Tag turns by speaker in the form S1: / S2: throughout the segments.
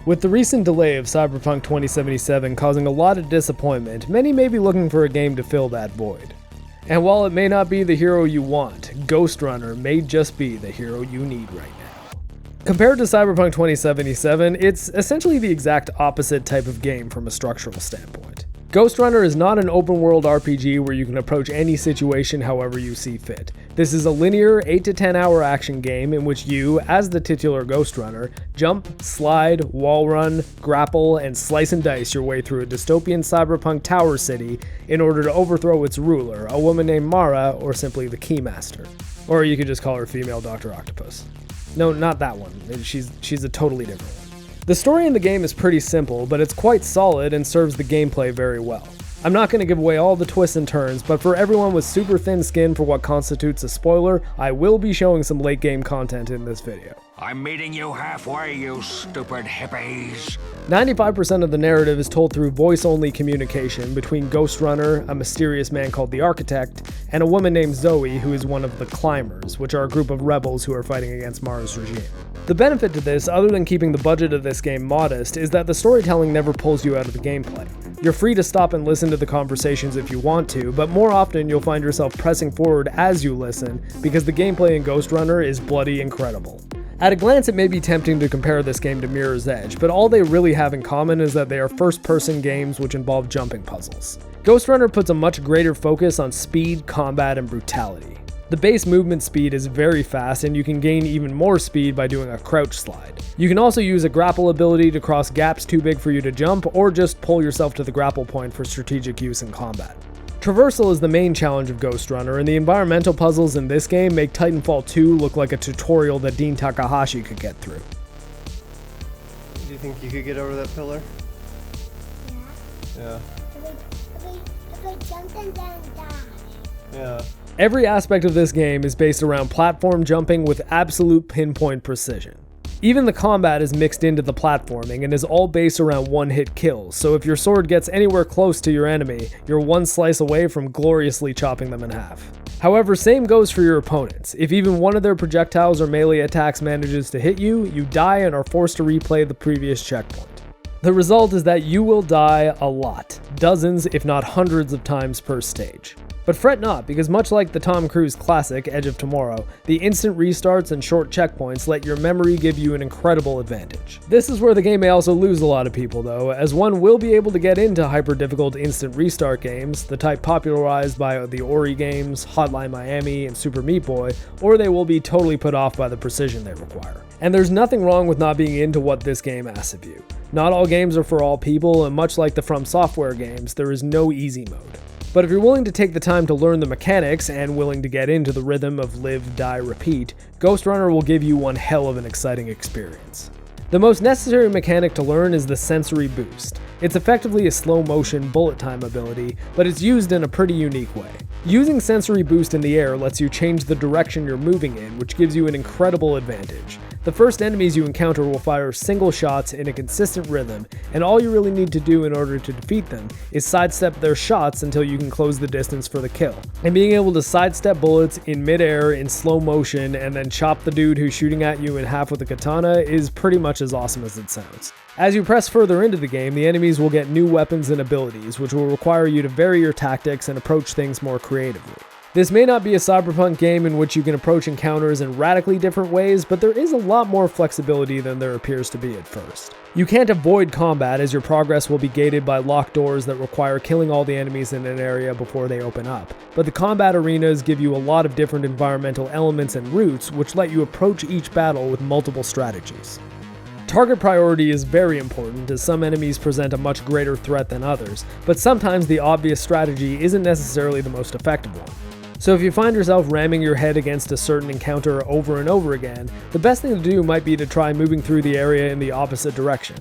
S1: With the recent delay of Cyberpunk 2077 causing a lot of disappointment, many may be looking for a game to fill that void. And while it may not be the hero you want, Ghostrunner may just be the hero you need right now. Compared to Cyberpunk 2077, it's essentially the exact opposite type of game from a structural standpoint. Ghostrunner is not an open-world RPG where you can approach any situation however you see fit. This is a linear 8 to 10 hour action game in which you, as the titular Ghostrunner, jump, slide, wall run, grapple, and slice and dice your way through a dystopian cyberpunk tower city in order to overthrow its ruler, a woman named Mara, or simply the Keymaster. Or you could just call her female Dr. Octopus. No, not that one. She's a totally different one. The story in the game is pretty simple, but it's quite solid and serves the gameplay very well. I'm not going to give away all the twists and turns, but for everyone with super thin skin for what constitutes a spoiler, I will be showing some late game content in this video.
S2: I'm meeting you halfway, you stupid hippies.
S1: 95% of the narrative is told through voice-only communication between Ghostrunner, a mysterious man called the Architect, and a woman named Zoe, who is one of the Climbers, which are a group of rebels who are fighting against Mara's regime. The benefit to this, other than keeping the budget of this game modest, is that the storytelling never pulls you out of the gameplay. You're free to stop and listen to the conversations if you want to, but more often you'll find yourself pressing forward as you listen, because the gameplay in Ghostrunner is bloody incredible. At a glance, it may be tempting to compare this game to Mirror's Edge, but all they really have in common is that they are first-person games which involve jumping puzzles. Ghostrunner puts a much greater focus on speed, combat, and brutality. The base movement speed is very fast, and you can gain even more speed by doing a crouch slide. You can also use a grapple ability to cross gaps too big for you to jump, or just pull yourself to the grapple point for strategic use in combat. Traversal is the main challenge of Ghostrunner, and the environmental puzzles in this game make Titanfall 2 look like a tutorial that Dean Takahashi could get through.
S3: Do you think you could get over that pillar? Yeah.
S4: If I jump and then die.
S3: Yeah.
S1: Every aspect of this game is based around platform jumping with absolute pinpoint precision. Even the combat is mixed into the platforming and is all based around one-hit kills, so if your sword gets anywhere close to your enemy, you're one slice away from gloriously chopping them in half. However, same goes for your opponents. If even one of their projectiles or melee attacks manages to hit you, you die and are forced to replay the previous checkpoint. The result is that you will die a lot, dozens if not hundreds of times per stage. But fret not, because much like the Tom Cruise classic, Edge of Tomorrow, the instant restarts and short checkpoints let your memory give you an incredible advantage. This is where the game may also lose a lot of people though, as one will be able to get into hyper-difficult instant restart games, the type popularized by the Ori games, Hotline Miami, and Super Meat Boy, or they will be totally put off by the precision they require. And there's nothing wrong with not being into what this game asks of you. Not all games are for all people, and much like the From Software games, there is no easy mode. But if you're willing to take the time to learn the mechanics and willing to get into the rhythm of live, die, repeat, Ghostrunner will give you one hell of an exciting experience. The most necessary mechanic to learn is the sensory boost. It's effectively a slow motion bullet time ability, but it's used in a pretty unique way. Using sensory boost in the air lets you change the direction you're moving in, which gives you an incredible advantage. The first enemies you encounter will fire single shots in a consistent rhythm, and all you really need to do in order to defeat them is sidestep their shots until you can close the distance for the kill. And being able to sidestep bullets in midair in slow motion and then chop the dude who's shooting at you in half with a katana is pretty much as awesome as it sounds. As you press further into the game, the enemies will get new weapons and abilities, which will require you to vary your tactics and approach things more creatively. This may not be a Cyberpunk game in which you can approach encounters in radically different ways, but there is a lot more flexibility than there appears to be at first. You can't avoid combat, as your progress will be gated by locked doors that require killing all the enemies in an area before they open up, but the combat arenas give you a lot of different environmental elements and routes which let you approach each battle with multiple strategies. Target priority is very important, as some enemies present a much greater threat than others, but sometimes the obvious strategy isn't necessarily the most effective one. So if you find yourself ramming your head against a certain encounter over and over again, the best thing to do might be to try moving through the area in the opposite direction,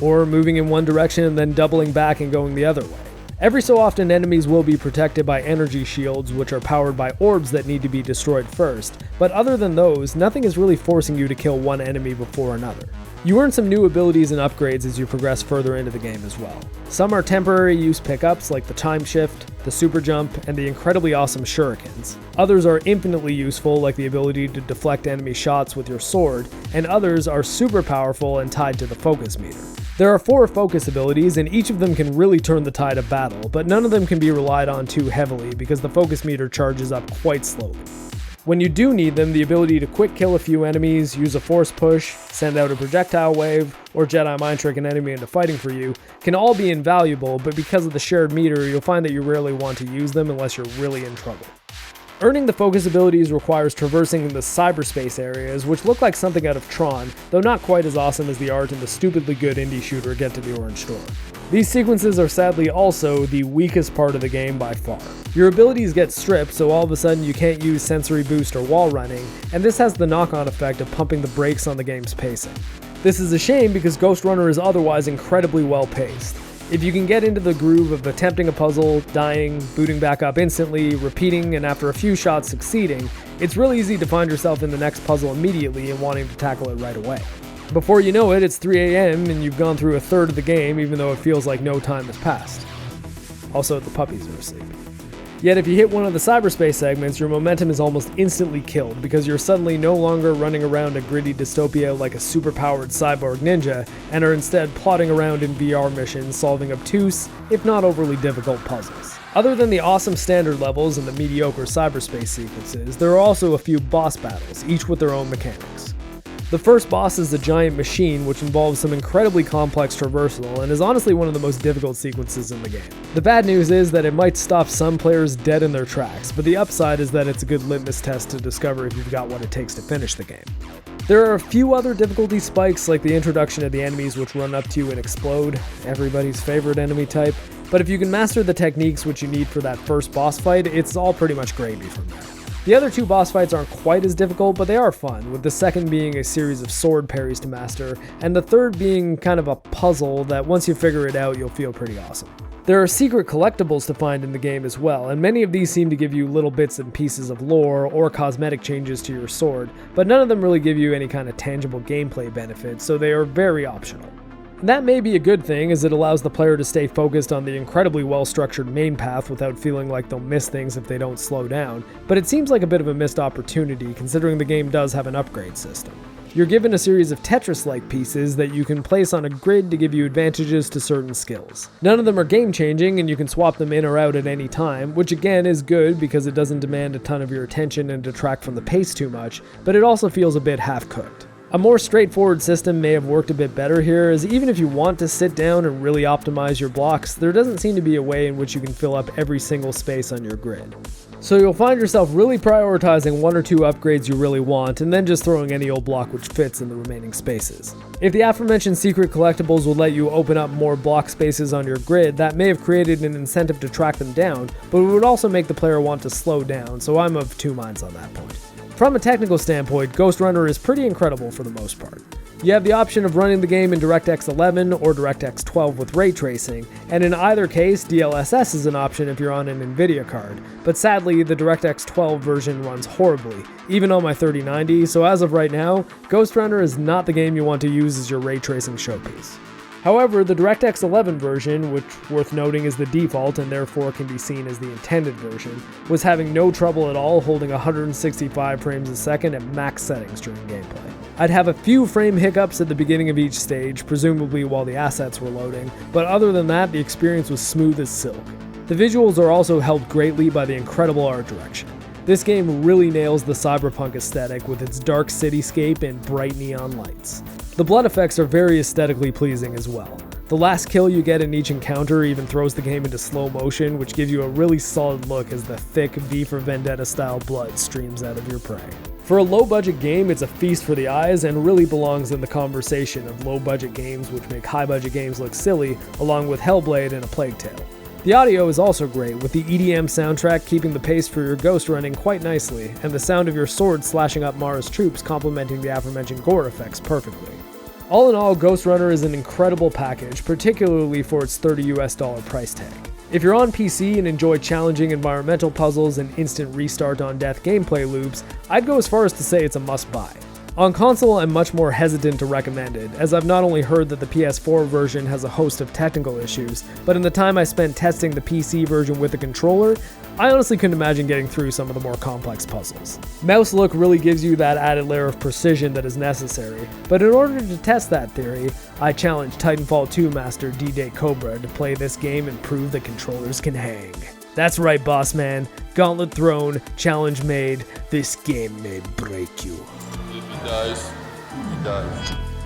S1: or moving in one direction and then doubling back and going the other way. Every so often, enemies will be protected by energy shields, which are powered by orbs that need to be destroyed first, but other than those, nothing is really forcing you to kill one enemy before another. You earn some new abilities and upgrades as you progress further into the game as well. Some are temporary use pickups like the time shift, the super jump, and the incredibly awesome shurikens. Others are infinitely useful like the ability to deflect enemy shots with your sword, and others are super powerful and tied to the focus meter. There are 4 focus abilities, and each of them can really turn the tide of battle, but none of them can be relied on too heavily because the focus meter charges up quite slowly. When you do need them, the ability to quick kill a few enemies, use a force push, send out a projectile wave, or Jedi mind trick an enemy into fighting for you can all be invaluable, but because of the shared meter, you'll find that you rarely want to use them unless you're really in trouble. Earning the focus abilities requires traversing the cyberspace areas, which look like something out of Tron, though not quite as awesome as the art in the stupidly good indie shooter Get to the Orange Storm. These sequences are sadly also the weakest part of the game by far. Your abilities get stripped, so all of a sudden you can't use sensory boost or wall running, and this has the knock-on effect of pumping the brakes on the game's pacing. This is a shame because Ghostrunner is otherwise incredibly well paced. If you can get into the groove of attempting a puzzle, dying, booting back up instantly, repeating, and after a few shots succeeding, it's really easy to find yourself in the next puzzle immediately and wanting to tackle it right away. Before you know it, it's 3 a.m. and you've gone through a third of the game even though it feels like no time has passed. Also, the puppies are asleep. Yet if you hit one of the cyberspace segments, your momentum is almost instantly killed because you're suddenly no longer running around a gritty dystopia like a superpowered cyborg ninja, and are instead plodding around in VR missions solving obtuse, if not overly difficult puzzles. Other than the awesome standard levels and the mediocre cyberspace sequences, there are also a few boss battles, each with their own mechanics. The first boss is the giant machine, which involves some incredibly complex traversal and is honestly one of the most difficult sequences in the game. The bad news is that it might stop some players dead in their tracks, but the upside is that it's a good litmus test to discover if you've got what it takes to finish the game. There are a few other difficulty spikes like the introduction of the enemies which run up to you and explode, everybody's favorite enemy type, but if you can master the techniques which you need for that first boss fight, it's all pretty much gravy from there. The other 2 boss fights aren't quite as difficult, but they are fun, with the second being a series of sword parries to master, and the third being kind of a puzzle that once you figure it out, you'll feel pretty awesome. There are secret collectibles to find in the game as well, and many of these seem to give you little bits and pieces of lore or cosmetic changes to your sword, but none of them really give you any kind of tangible gameplay benefit, so they are very optional. And that may be a good thing, as it allows the player to stay focused on the incredibly well-structured main path without feeling like they'll miss things if they don't slow down, but it seems like a bit of a missed opportunity considering the game does have an upgrade system. You're given a series of Tetris-like pieces that you can place on a grid to give you advantages to certain skills. None of them are game-changing and you can swap them in or out at any time, which again is good because it doesn't demand a ton of your attention and detract from the pace too much, but it also feels a bit half-cooked. A more straightforward system may have worked a bit better here, as even if you want to sit down and really optimize your blocks, there doesn't seem to be a way in which you can fill up every single space on your grid. So you'll find yourself really prioritizing 1 or 2 upgrades you really want, and then just throwing any old block which fits in the remaining spaces. If the aforementioned secret collectibles will let you open up more block spaces on your grid, that may have created an incentive to track them down, but it would also make the player want to slow down, so I'm of 2 minds on that point. From a technical standpoint, Ghostrunner is pretty incredible for the most part. You have the option of running the game in DirectX 11 or DirectX 12 with ray tracing, and in either case, DLSS is an option if you're on an Nvidia card, but sadly, the DirectX 12 version runs horribly, even on my 3090, so as of right now, Ghostrunner is not the game you want to use as your ray tracing showpiece. However, the DirectX 11 version, which worth noting is the default and therefore can be seen as the intended version, was having no trouble at all holding 165 frames a second at max settings during gameplay. I'd have a few frame hiccups at the beginning of each stage, presumably while the assets were loading, but other than that, the experience was smooth as silk. The visuals are also helped greatly by the incredible art direction. This game really nails the cyberpunk aesthetic with its dark cityscape and bright neon lights. The blood effects are very aesthetically pleasing as well. The last kill you get in each encounter even throws the game into slow motion, which gives you a really solid look as the thick V for Vendetta style blood streams out of your prey. For a low budget game, it's a feast for the eyes and really belongs in the conversation of low budget games which make high budget games look silly, along with Hellblade and A Plague Tale. The audio is also great, with the EDM soundtrack keeping the pace for your ghost running quite nicely, and the sound of your sword slashing up Mara's troops complementing the aforementioned gore effects perfectly. All in all, Ghostrunner is an incredible package, particularly for its $30 price tag. If you're on PC and enjoy challenging environmental puzzles and instant restart on death gameplay loops, I'd go as far as to say it's a must-buy. On console, I'm much more hesitant to recommend it, as I've not only heard that the PS4 version has a host of technical issues, but in the time I spent testing the PC version with the controller, I honestly couldn't imagine getting through some of the more complex puzzles. Mouse look really gives you that added layer of precision that is necessary, but in order to test that theory, I challenged Titanfall 2 master D-Day Cobra to play this game and prove that controllers can hang. That's right, boss man. Gauntlet thrown, challenge made, this game may break you.
S5: If he dies, he dies.